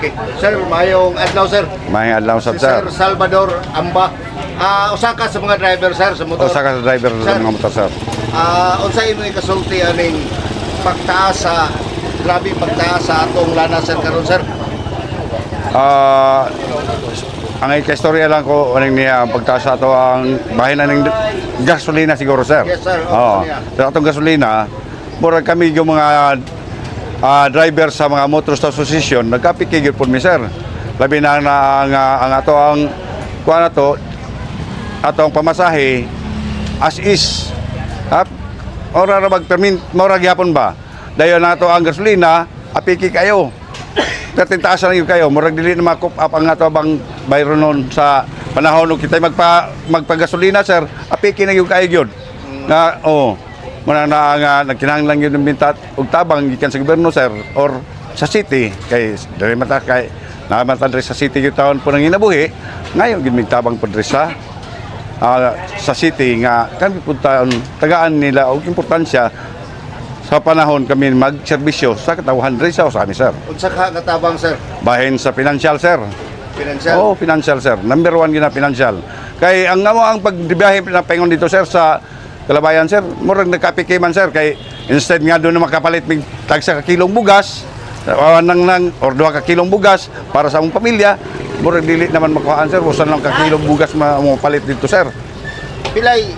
Okay. Sir, mayong adlaw sir. May adlaw Si sab sir. Sir Salvador Amba. Usa ka sa mga driver sir sa motor. Usa ka sa driver Sir. sa mga motor sir. Unsa imong kasulti aning pagtaas sa grabe pagtaas sa atong lana sir karon sir? Ang ikastorya lang ko aning niya pagtaas sa ato ang bahin na ng gasolina siguro sir. Yes, sir. Oo. Sa atong gasolina, murag kami yung mga driver sa mga Motorist Association nagkapikigil po mi sir. Labi na ang ato ang kuha na to atong pamasahe as is. Ora ra magpermin, mora gyapon ba? Dayon nato ang gasolina, apiki kayo. Pertintaas na kayo, murag dili na makup up ang ato bang bayro nun sa panahon ug kita magpagasolina sir, apiki na yung kayo gyud. Na muna na nga nagkinahanglan gyud ng bintat ug tabang gikan sa gobyerno sir or sa city kay dili mata kay namatan sa city gyud taon po nang inabuhi, ngayon gid tabang padre sa city nga kami punta tagaan nila og importansya sa panahon kami magserbisyo sa katawhan diri sa amin sir. Unsa ka katabang sir? Bahin sa financial sir. Financial. Oh, financial sir. Number 1 gina financial. Kay ang pagbiyahe na paingon dito sir sa Kalabayan sir, murag nagkapiki man sir kay instead nga doon na makapalit mig tagsa ka kilong bugas, nang or 2 ka kilong bugas para sa among pamilya, murag dili naman makuhaan sir, usan lang ka kilong bugas mo palit dito sir. Pilay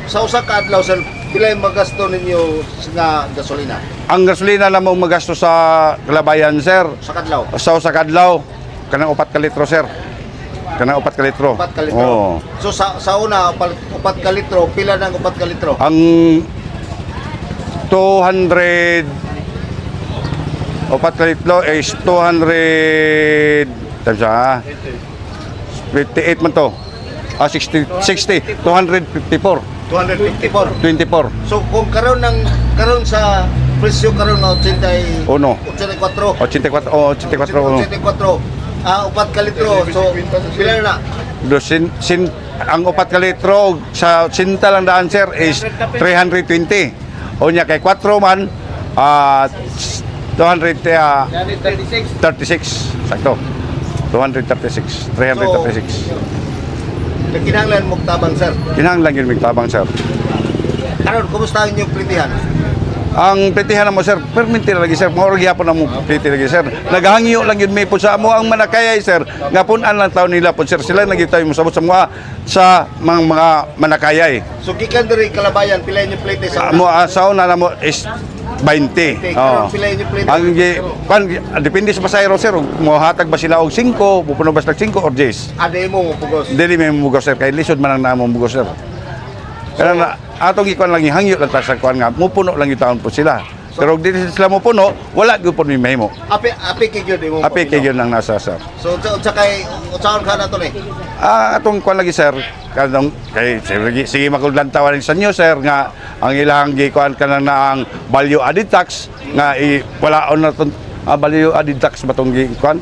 sa usa ka adlaw sir, pilay magasto ninyo nga gasolina? Ang gasolina na mo magasto sa Kalabayan sir, Sa kadlaw? sa usa ka adlaw kanang 4 ka litro sir. Kanang 4 ka litro. 4 ka litro. Oo. So sa una 4 ka litro, pila nang 4 ka litro? Ang 200 4 ka litro is 200 tamsa 58 man to. 60 254 254. 24 So kung karon sa presyo karon na 80 Uno. 84 84 84 4 ka litro. So pila na? ang 4 ka litro sa sinta lang daan sir is 320. O niya kay 4 man 236 sakto. 336. Nagkinahanglan mo tabang sir. Kinahanglan yun may tabang sir. Karon kumusta ang inyong plitihan? Ang petihan mo sir, perminti lagi sir, maurag yapon na mo piti lagi sir. Naghangyo lang yun may po sa amo ang manakayay sir. Nga punan lang taon nila po sir, sila nagitaw mo sabot sa mga manakayay. So gikan diri Kalabayan, pila inyong plite sa Amo sa una na mo is 20. Karon pila inyong plite? Ang depende sa pasahero sir, mo hatag ba sila og 5, pupuno ba sila 5 or 10. Ade mo pugos. Dili may mugos sir, kay lisod man ang namong mugos sir. Kaya na atong ikuan lang hangyo lang ta sa kuan nga mupuno lang yung taon po sila. Pero dili sila mupuno, wala gyud po mi mahimo. Api kay gyud mo. Api kay yun ang nasa sir. So unsa kay unsaon ka na to ni? Atong kuan lagi sir, kanang kay sige makudlantawan sa inyo sir nga ang ilang gikuan kanang na ang value added tax nga walaon na ton value added tax batong gikuan.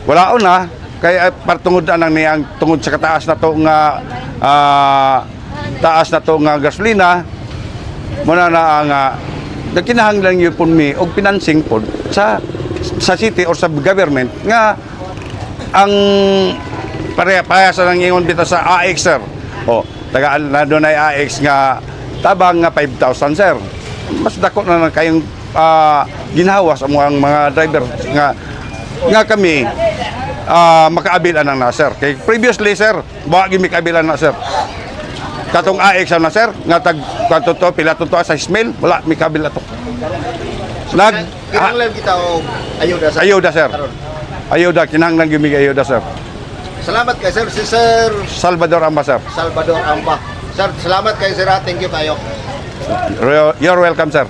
Walaon na kay partungod anang niyang tungod sa kataas na to nga taas na to nga gasolina muna na ang nagkinahanglan yun po mi og financing po sa city or sa government nga ang pareha sa nang ingon bitaw sa AX sir. Tagaan na doon ay AX nga tabang nga 5,000 sir. Mas dako na kayong ginhawa sa mga driver nga kami makaabilan na sir. Kay previously sir, wa gyud mi kaabilan na sir. Katong AX na sir, nga tag kanto to pila to sa Ismail, wala mi kabila to. Kinahanglan kita og ayuda sa Ayuda sir. Ayuda kinahanglan gyud mi ayuda sir. Salamat kay sir, si Sir Salvador Amba sir. Salvador Amba. Sir, salamat kay sir. Thank you kayo. You're welcome sir.